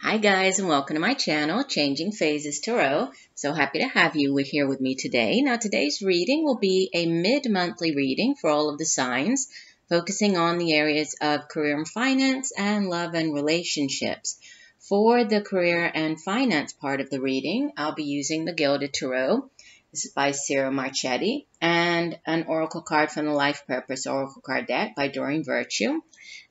Hi guys, and welcome to my channel, Changing Phases Tarot. So happy to have you here with me today. Now today's reading will be a mid-monthly reading for all of the signs, focusing on the areas of career and finance and love and relationships. For the career and finance part of the reading, I'll be using the Gilded Tarot. This is by Ciro Marchetti, and an oracle card from the Life Purpose Oracle Card deck by Doreen.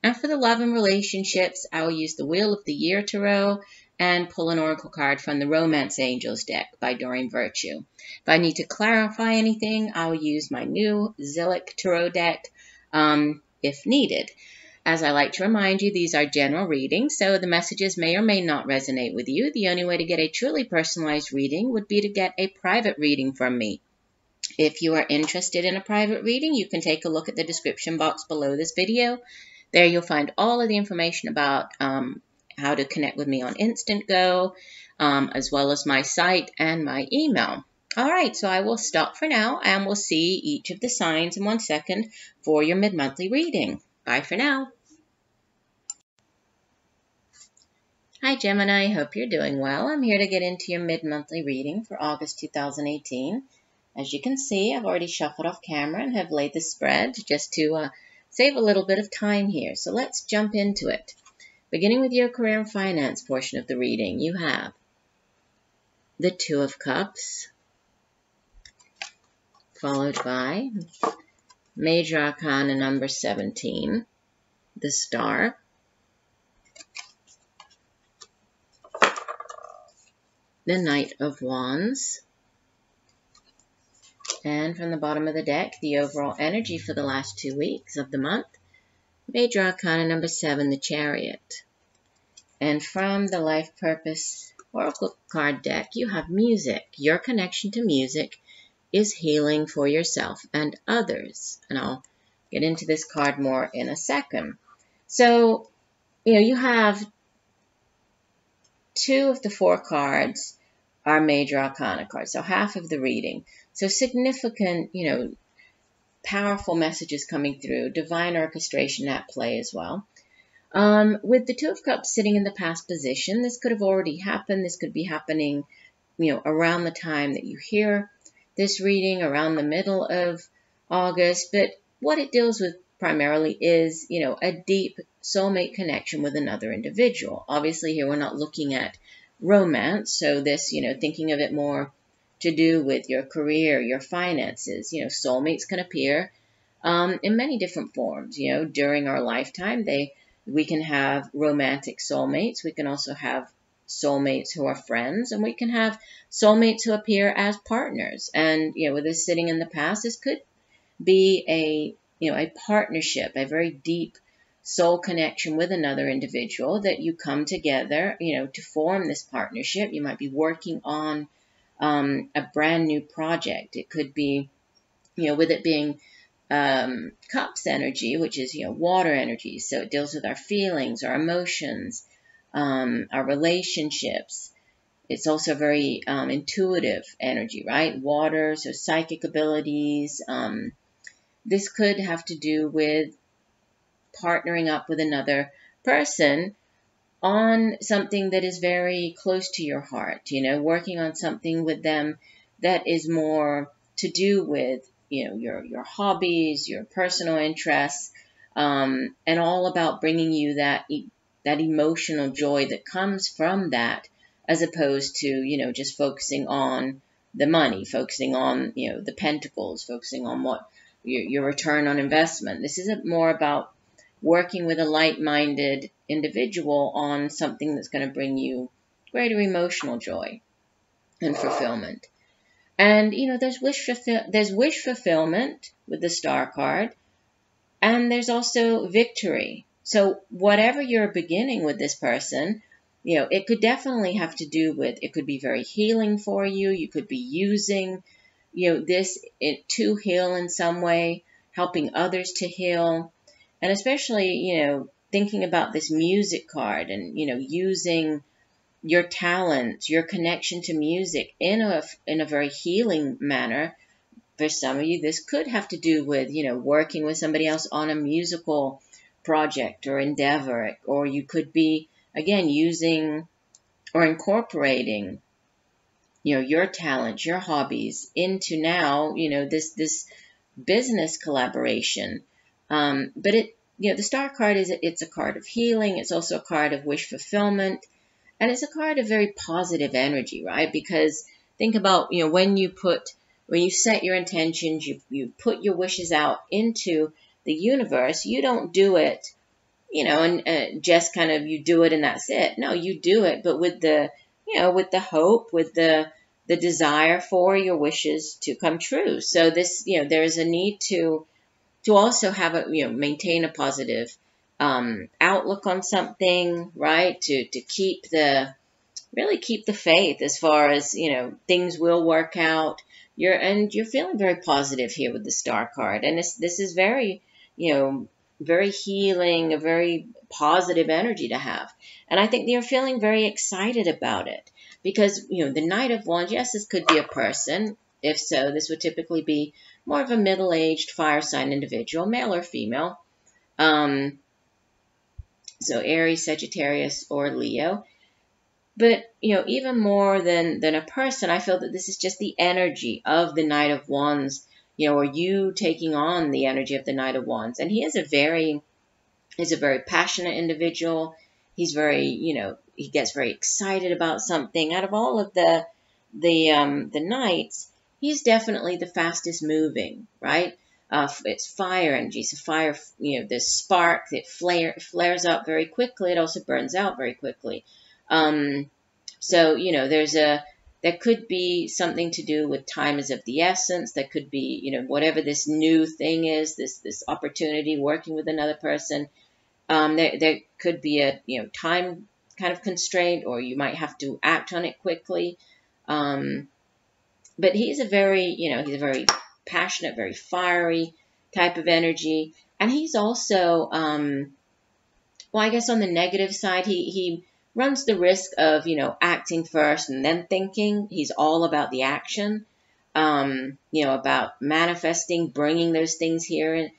And for the love and relationships, I will use the Wheel of the Year Tarot and pull an oracle card from the Romance Angels deck by Doreen. If I need to clarify anything, I will use my new Zillich Tarot deck if needed. As I like to remind you, these are general readings, so the messages may or may not resonate with you. The only way to get a truly personalized reading would be to get a private reading from me. If you are interested in a private reading, you can take a look at the description box below this video. There you'll find all of the information about how to connect with me on INSTANTGO, as well as my site and my email. All right, so I will stop for now, and we'll see each of the signs in 1 second for your mid-monthly reading. Bye for now. Hi Gemini, hope you're doing well. I'm here to get into your mid-monthly reading for August 2018. As you can see, I've already shuffled off camera and have laid the spread just to save a little bit of time here. So let's jump into it. Beginning with your career and finance portion of the reading, you have the Two of Cups, followed by Major Arcana number 17, the Star, the Knight of Wands, and from the bottom of the deck, the overall energy for the last 2 weeks of the month, Major Arcana number 7, the Chariot. And from the Life Purpose Oracle card deck, you have music. Your connection to music is healing for yourself and others. And I'll get into this card more in a second. So, you have 2 of the 4 cards are Major Arcana cards, so half of the reading. So significant, powerful messages coming through, divine orchestration at play as well. With the Two of Cups sitting in the past position, this could have already happened. This could be happening, around the time that you hear this reading, around the middle of August. But what it deals with primarily is, a deep soulmate connection with another individual. Obviously, here we're not looking at romance, so this, thinking of it more to do with your career, your finances. Soulmates can appear in many different forms. During our lifetime, we can have romantic soulmates. We can also have soulmates who are friends, and we can have soulmates who appear as partners. And with this sitting in the past, this could be a partnership, a very deep soul connection with another individual that you come together, to form this partnership. You might be working on a brand new project. It could be, with it being Cups energy, which is, water energy. So it deals with our feelings, our emotions, our relationships. It's also very intuitive energy, right? Water, so psychic abilities. This could have to do with partnering up with another person on something that is very close to your heart, working on something with them that is more to do with, your hobbies, your personal interests, and all about bringing you that emotional joy that comes from that, as opposed to, just focusing on the money, focusing on, the pentacles, focusing on what your return on investment. This is more about working with a like-minded individual on something that's going to bring you greater emotional joy and fulfillment. And, there's wish fulfillment with the Star card, and there's also victory. So whatever you're beginning with this person, it could definitely have to do with, it could be very healing for you. You could be using, this to heal in some way, helping others to heal. And especially, thinking about this music card and, using your talent, your connection to music in a very healing manner. For some of you, this could have to do with, working with somebody else on a musical project or endeavor. Or you could be, again, using or incorporating, your talents, your hobbies into now, this business collaboration. But the Star card it's a card of healing. It's also a card of wish fulfillment, and it's a card of very positive energy, right? Because think about, when you set your intentions, you put your wishes out into the universe. You don't do it, and just kind of you do it and that's it. No, you do it, but with the hope, with the desire for your wishes to come true. So this, there's a need to also have maintain a positive outlook on something, right? To keep keep the faith as far as, things will work out. You're feeling very positive here with the Star card. And this is very, very healing, a very positive energy to have. And I think you're feeling very excited about it because, the Knight of Wands, yes, this could be a person. If so, this would typically be more of a middle-aged fire sign individual, male or female. So Aries, Sagittarius, or Leo. But, even more than a person, I feel that this is just the energy of the Knight of Wands, or you taking on the energy of the Knight of Wands. And he's a very passionate individual. He's very, he gets very excited about something. Out of all of the knights, he's definitely the fastest moving, right? It's fire energy. So fire, the spark, it flares up very quickly. It also burns out very quickly. So, there could be something to do with time is of the essence. That could be, whatever this new thing is, this opportunity working with another person. There could be a, time kind of constraint, or you might have to act on it quickly. But he's a very passionate, very fiery type of energy. And he's also, I guess on the negative side, he runs the risk of, acting first and then thinking. He's all about the action, about manifesting, bringing those things here and,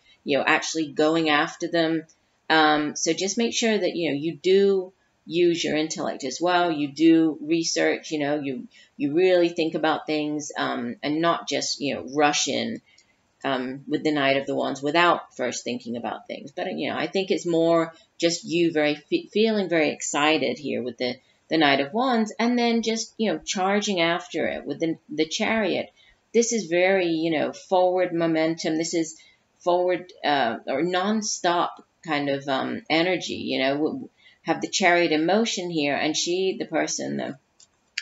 actually going after them. So just make sure that, you do use your intellect as well. You do research, you really think about things, and not just, rush in with the Knight of the Wands without first thinking about things. But, I think it's more just you feeling very excited here with the Knight of Wands, and then just, charging after it with the Chariot. This is very, forward momentum. This is forward or non-stop kind of energy, have the Chariot in motion here, and the person,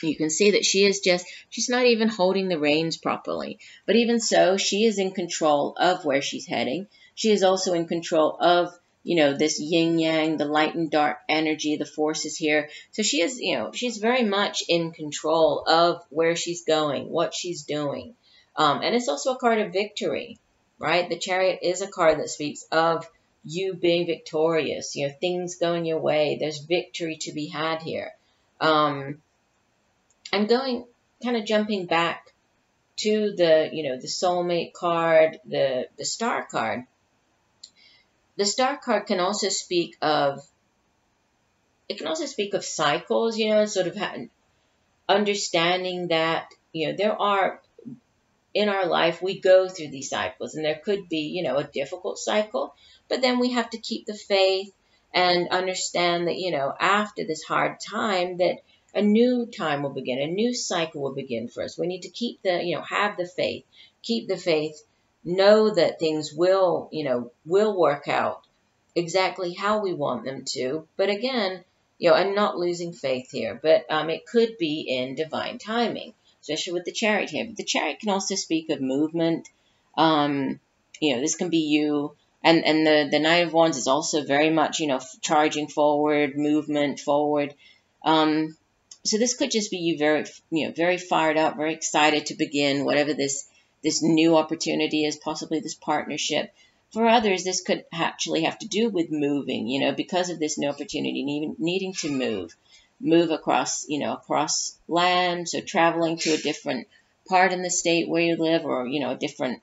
you can see that she's not even holding the reins properly. But even so, she is in control of where she's heading. She is also in control of, this yin yang, the light and dark energy, the forces here. So she is, she's very much in control of where she's going, what she's doing. And it's also a card of victory, right? The Chariot is a card that speaks of you being victorious, things going your way. There's victory to be had here. I'm jumping back to the soulmate card, the Star card. The Star card can also speak of, cycles, sort of understanding that, there are, in our life, we go through these cycles, and there could be, a difficult cycle, but then we have to keep the faith and understand that, after this hard time, that a new time will begin, a new cycle will begin for us. We need to keep have the faith, keep the faith, know that things will work out exactly how we want them to. But again, I'm not losing faith here, but it could be in divine timing, especially with the Chariot here. But the Chariot can also speak of movement. This can be you. And the Knight of Wands is also very much, charging forward, movement forward. So this could just be you very fired up, very excited to begin whatever this new opportunity is, possibly this partnership. For others, this could actually have to do with moving, because of this new opportunity, needing to move across, across land. So traveling to a different part in the state where you live, or, a different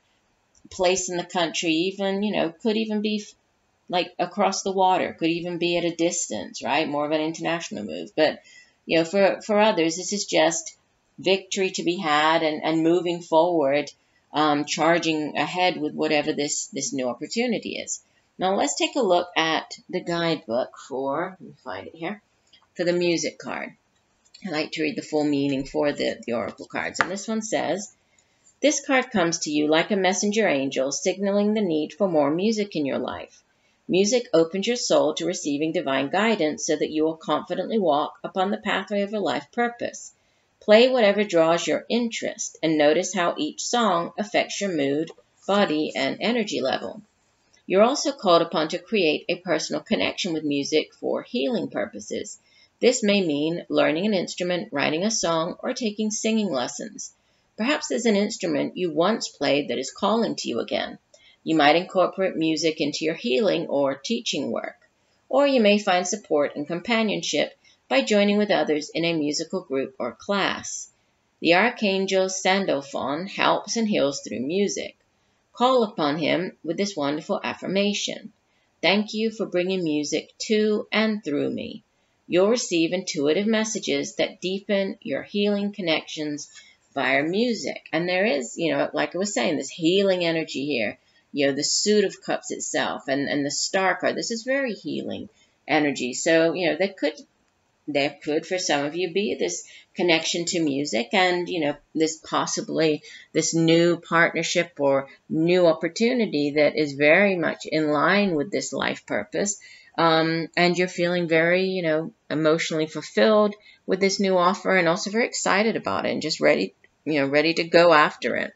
place in the country, even, could even be like across the water, could even be at a distance, right? More of an international move. But, You know, for others, this is just victory to be had and moving forward, charging ahead with whatever this new opportunity is. Now let's take a look at the guidebook for, let me find it here, for the music card. I like to read the full meaning for the oracle cards. And this one says, this card comes to you like a messenger angel, signaling the need for more music in your life. Music opens your soul to receiving divine guidance so that you will confidently walk upon the pathway of a life purpose. Play whatever draws your interest and notice how each song affects your mood, body, and energy level. You're also called upon to create a personal connection with music for healing purposes. This may mean learning an instrument, writing a song, or taking singing lessons. Perhaps there's an instrument you once played that is calling to you again. You might incorporate music into your healing or teaching work. Or you may find support and companionship by joining with others in a musical group or class. The Archangel Sandalphon helps and heals through music. Call upon him with this wonderful affirmation. Thank you for bringing music to and through me. You'll receive intuitive messages that deepen your healing connections via music. And there is, like I was saying, this healing energy here. The Suit of Cups itself and the Star card. This is very healing energy. So, there could for some of you be this connection to music and, this possibly this new partnership or new opportunity that is very much in line with this life purpose. And you're feeling very, emotionally fulfilled with this new offer and also very excited about it and just ready to go after it.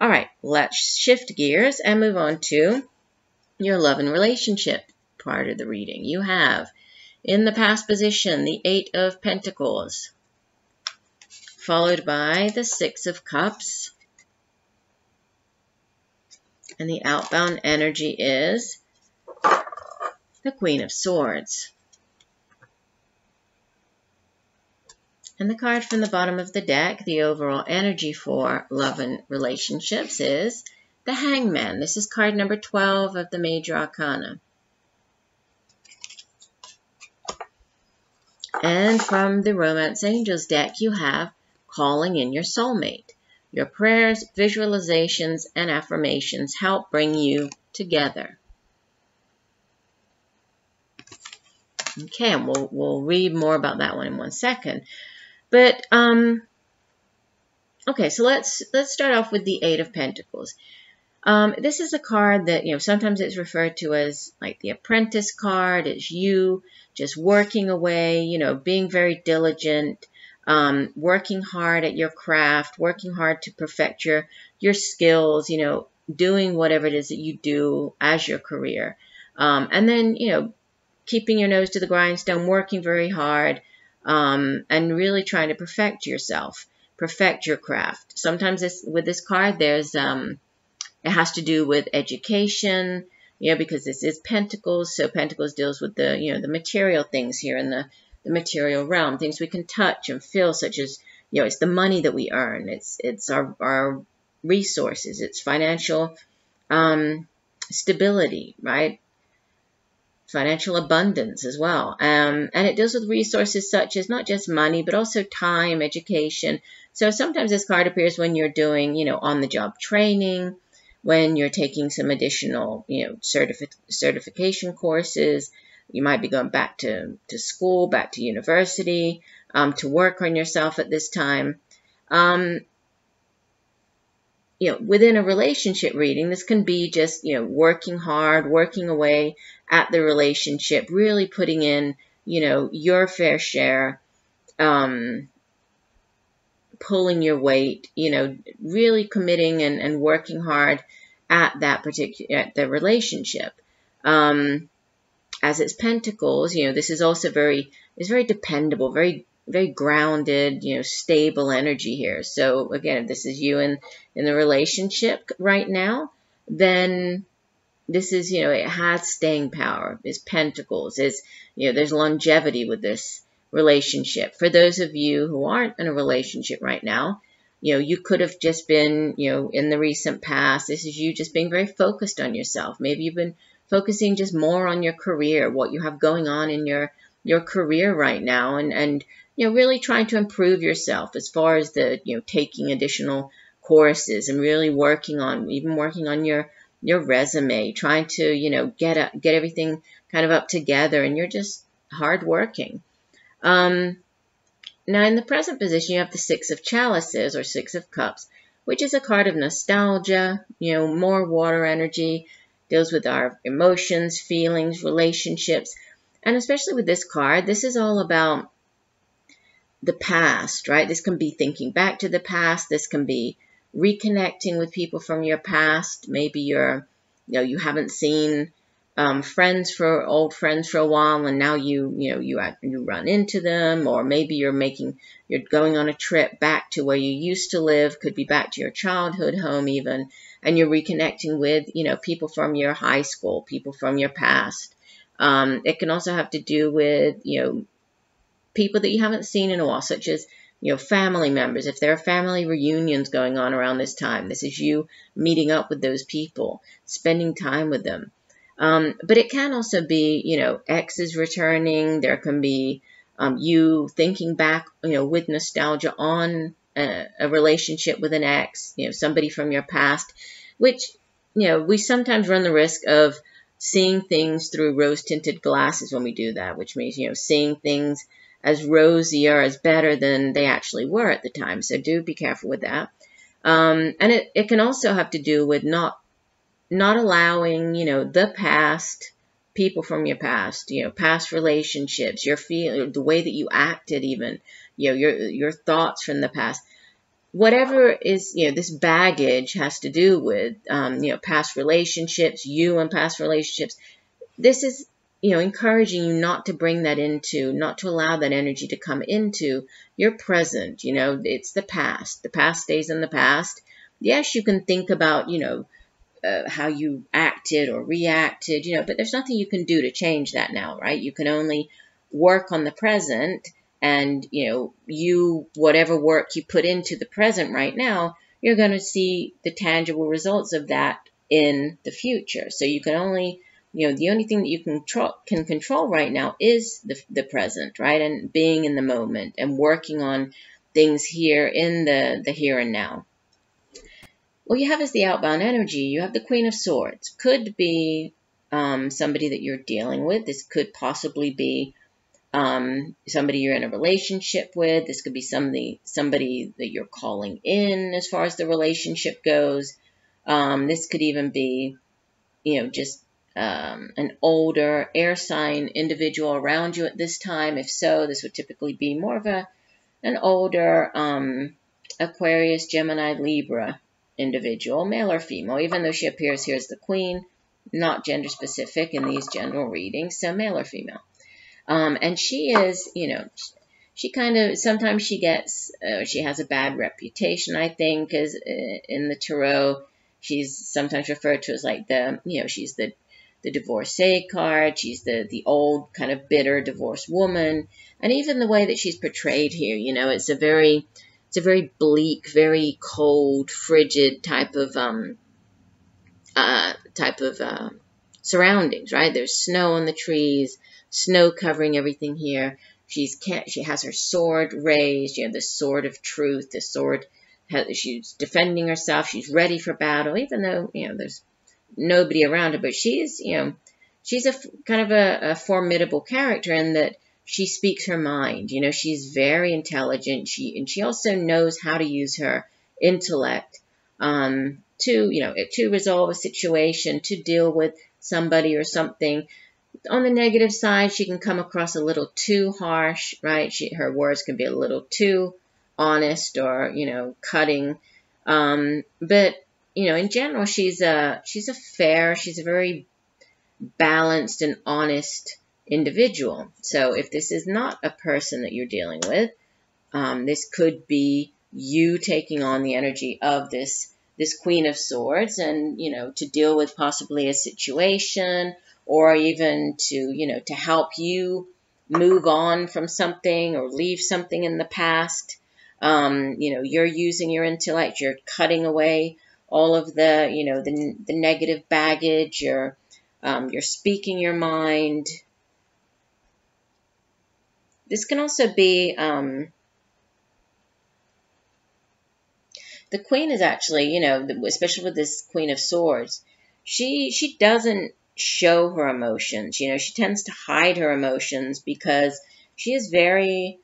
All right, let's shift gears and move on to your love and relationship part of the reading. You have in the past position the 8 of Pentacles, followed by the 6 of Cups, and the outbound energy is the Queen of Swords. And the card from the bottom of the deck, the overall energy for love and relationships is the Hangman. This is card number 12 of the Major Arcana. And from the Romance Angels deck, you have calling in your soulmate. Your prayers, visualizations, and affirmations help bring you together. Okay, and we'll read more about that one in one second. But, okay, so let's start off with the 8 of Pentacles. This is a card that, sometimes it's referred to as like the Apprentice card. It's you just working away, being very diligent, working hard at your craft, working hard to perfect your skills, doing whatever it is that you do as your career. And then, keeping your nose to the grindstone, working very hard, and really trying to perfect yourself, perfect your craft. Sometimes with this card, there's it has to do with education, because this is Pentacles. So Pentacles deals with the the material things here in the material realm, things we can touch and feel, such as it's the money that we earn, it's our resources, it's financial stability, right? Financial abundance as well. And it deals with resources such as not just money, but also time, education. So sometimes this card appears when you're doing, on-the-job training, when you're taking some additional, certification courses. You might be going back to school, back to university, to work on yourself at this time. Within a relationship reading, this can be just, working hard, working away at the relationship, really putting in, your fair share, pulling your weight, really committing and working hard at the relationship. As it's Pentacles, this is also very dependable, very grounded, stable energy here. So again, if this is you in the relationship right now, then this is, it has staying power. It's Pentacles. It's, there's longevity with this relationship. For those of you who aren't in a relationship right now, you could have just been, in the recent past, this is you just being very focused on yourself. Maybe you've been focusing just more on your career, what you have going on in your your career right now, and really trying to improve yourself as far as the taking additional courses and really working on your resume, trying to get everything kind of up together, and you're just hardworking. Now, in the present position, you have the Six of Chalices or Six of Cups, which is a card of nostalgia, more water energy, deals with our emotions, feelings, relationships. And especially with this card, this is all about the past, right? This can be thinking back to the past. This can be reconnecting with people from your past. Maybe you haven't seen old friends for a while, and now you run into them, or maybe you're going on a trip back to where you used to live, could be back to your childhood home even, and you're reconnecting with people from your high school, people from your past. It can also have to do with people that you haven't seen in a while, such as family members. If there are family reunions going on around this time, this is you meeting up with those people, spending time with them. But it can also be, exes returning. There can be you thinking back, with nostalgia on a relationship with an ex, somebody from your past, which, we sometimes run the risk of seeing things through rose-tinted glasses when we do that, which means, seeing things as rosy or as better than they actually were at the time. So do be careful with that. And it can also have to do with not allowing, the past, people from your past, past relationships, the way that you acted even, your thoughts from the past. Whatever is, this baggage has to do with, past relationships, you and past relationships. This is, encouraging you not to bring that not to allow that energy to come into your present. It's the past. The past stays in the past. Yes, you can think about, how you acted or reacted, but there's nothing you can do to change that now, right? You can only work on the present, and, whatever work you put into the present right now, you're going to see the tangible results of that in the future. So you can only, the only thing that you can control right now is the present, right? And being in the moment and working on things here in the here and now. What you have is the outbound energy. You have the Queen of Swords. Could be somebody that you're dealing with. This could possibly be somebody you're in a relationship with. This could be somebody that you're calling in as far as the relationship goes. This could even be, just an older air sign individual around you at this time. If so, this would typically be more of an older Aquarius, Gemini, Libra individual, male or female, even though she appears here as the Queen, not gender specific in these general readings, so male or female. And she is, she kind of, sometimes she has a bad reputation, I think, as in the tarot. She's sometimes referred to as like she's the divorcee card. She's the old kind of bitter divorced woman. And even the way that she's portrayed here, it's a very bleak, very cold, frigid type of surroundings, right? There's snow on the trees, snow covering everything here. She has her sword raised, the sword of truth, the sword. She's defending herself. She's ready for battle, even though there's nobody around her. But she's a kind of a formidable character in that she speaks her mind. She's very intelligent. She also knows how to use her intellect to resolve a situation, to deal with somebody or something. On the negative side, she can come across a little too harsh, right? Her words can be a little too honest or, cutting. But, in general, she's a very balanced and honest individual. So if this is not a person that you're dealing with, this could be you taking on the energy of this Queen of Swords and, to deal with possibly a situation, or even to help you move on from something or leave something in the past. You're using your intellect, you're cutting away all of the negative baggage, you're speaking your mind. This can also be, the Queen is actually, you know, especially with this Queen of Swords, she doesn't show her emotions. You know, she tends to hide her emotions because she's very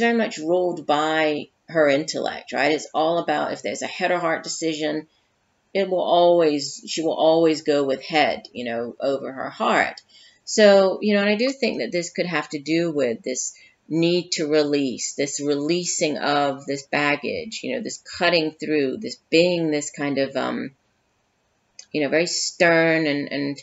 much ruled by her intellect, right? It's all about, if there's a head or heart decision, she will always go with head, you know, over her heart. So, you know, and I do think that this could have to do with this need to release, this releasing of this baggage, you know, this cutting through, this being this kind of, you know, very stern and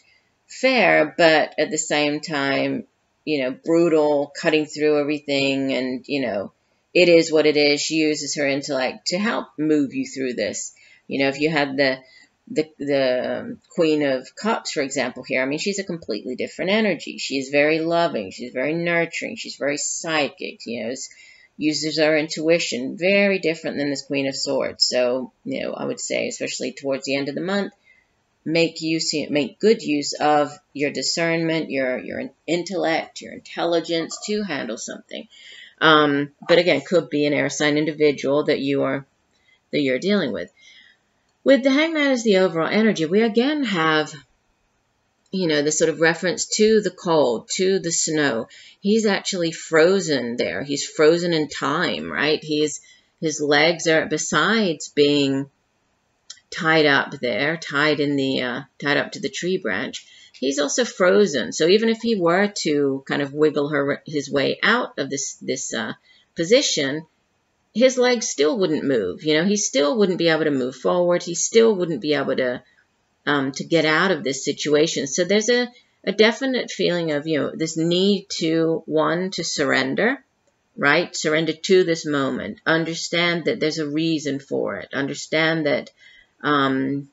fair, but at the same time, you know, brutal, cutting through everything. And, you know, it is what it is. She uses her intellect to help move you through this. You know, if you had the Queen of Cups, for example, here, I mean, she's a completely different energy. She's very loving. She's very nurturing. She's very psychic, you know, uses her intuition, very different than this Queen of Swords. So, you know, I would say, especially towards the end of the month, make good use of your discernment, your intellect, your intelligence to handle something. But again, could be an air sign individual that you're dealing with. With the Hangman as the overall energy, we again have, you know, the sort of reference to the cold, to the snow. He's actually frozen there. He's frozen in time, right? His legs are, besides being tied up there, tied up to the tree branch, he's also frozen. So even if he were to kind of wiggle his way out of this position, his legs still wouldn't move. You know, he still wouldn't be able to move forward. He still wouldn't be able to get out of this situation. So there's a definite feeling of, you know, this need to surrender, right? Surrender to this moment. Understand that there's a reason for it. Understand that, you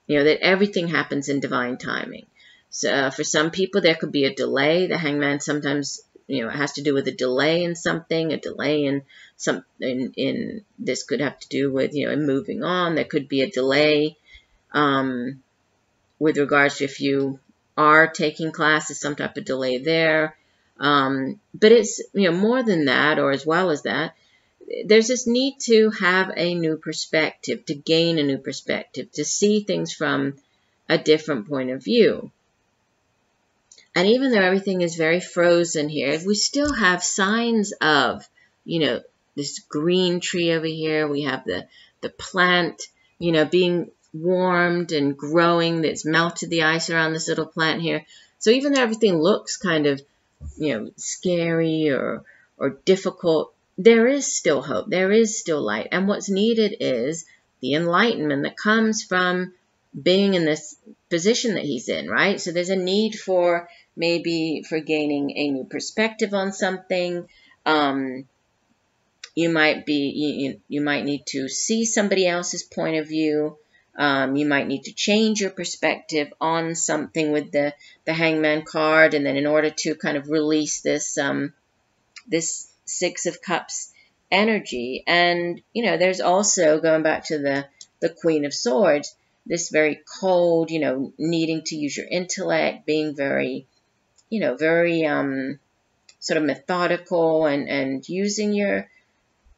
know, that everything happens in divine timing. So for some people, there could be a delay. The Hangman sometimes, you know, it has to do with a delay in something, a delay in something. In this could have to do with, you know, in moving on. There could be a delay with regards to if you are taking classes, some type of delay there. But it's, you know, more than that, or as well as that, there's this need to have a new perspective, to gain a new perspective, to see things from a different point of view. And even though everything is very frozen here, we still have signs of, you know, this green tree over here. We have the plant, you know, being warmed and growing. That's melted the ice around this little plant here. So even though everything looks kind of, you know, scary or difficult, there is still hope. There is still light. And what's needed is the enlightenment that comes from being in this position that he's in, right? So there's a need for maybe for gaining a new perspective on something. You might need to see somebody else's point of view. You might need to change your perspective on something with the Hangman card, and then in order to kind of release this this Six of Cups energy. And, you know, there's also, going back to the Queen of Swords, this very cold, you know, needing to use your intellect, being very, you know, very sort of methodical and using your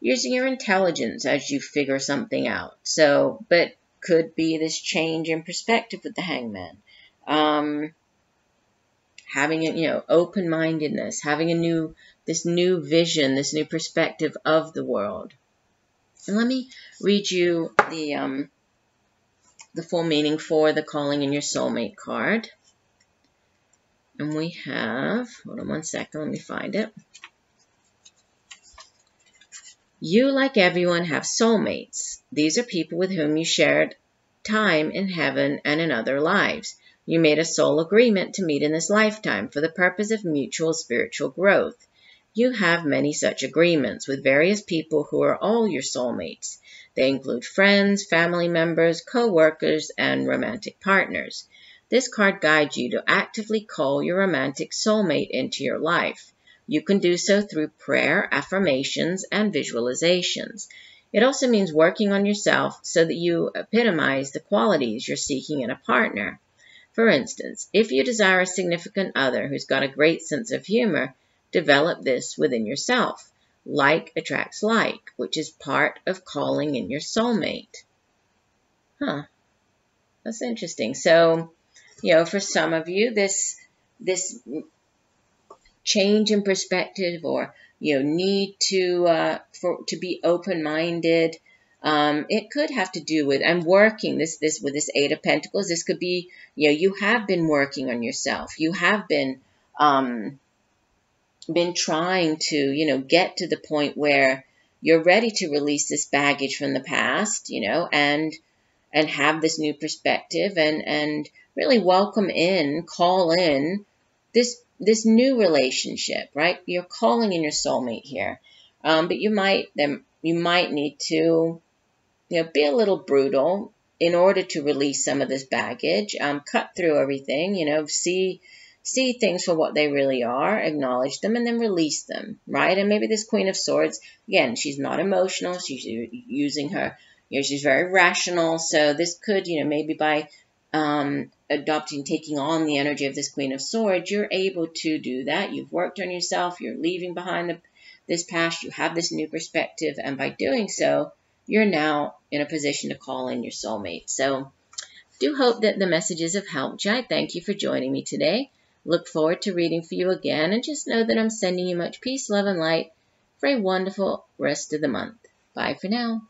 intelligence as you figure something out. So, but could be this change in perspective with the Hangman. Having a, you know, open-mindedness, having this new vision, this new perspective of the world. And let me read you the full meaning for the Calling in Your Soulmate card. And we have, hold on one second, let me find it. You, like everyone, have soulmates. These are people with whom you shared time in heaven and in other lives. You made a soul agreement to meet in this lifetime for the purpose of mutual spiritual growth. You have many such agreements with various people who are all your soulmates. They include friends, family members, co-workers, and romantic partners. This card guides you to actively call your romantic soulmate into your life. You can do so through prayer, affirmations, and visualizations. It also means working on yourself so that you epitomize the qualities you're seeking in a partner. For instance, if you desire a significant other who's got a great sense of humor, develop this within yourself. Like attracts like, which is part of calling in your soulmate. Huh. That's interesting. So, for some of you, this change in perspective, or need to be open-minded, it could have to do with, I'm working this with this Eight of Pentacles. This could be, you have been working on yourself. You have been trying to, get to the point where you're ready to release this baggage from the past, and have this new perspective, and really call in this new relationship, right? You're calling in your soulmate here, but you might need to, be a little brutal in order to release some of this baggage. Cut through everything, see things for what they really are, acknowledge them, and then release them, right? And maybe this Queen of Swords, again, she's not emotional. She's using her, she's very rational. So this could, maybe by taking on the energy of this Queen of Swords, you're able to do that. You've worked on yourself. You're leaving behind this past. You have this new perspective. And by doing so, you're now in a position to call in your soulmate. So do hope that the messages have helped you. I thank you for joining me today. Look forward to reading for you again, and just know that I'm sending you much peace, love, and light for a wonderful rest of the month. Bye for now.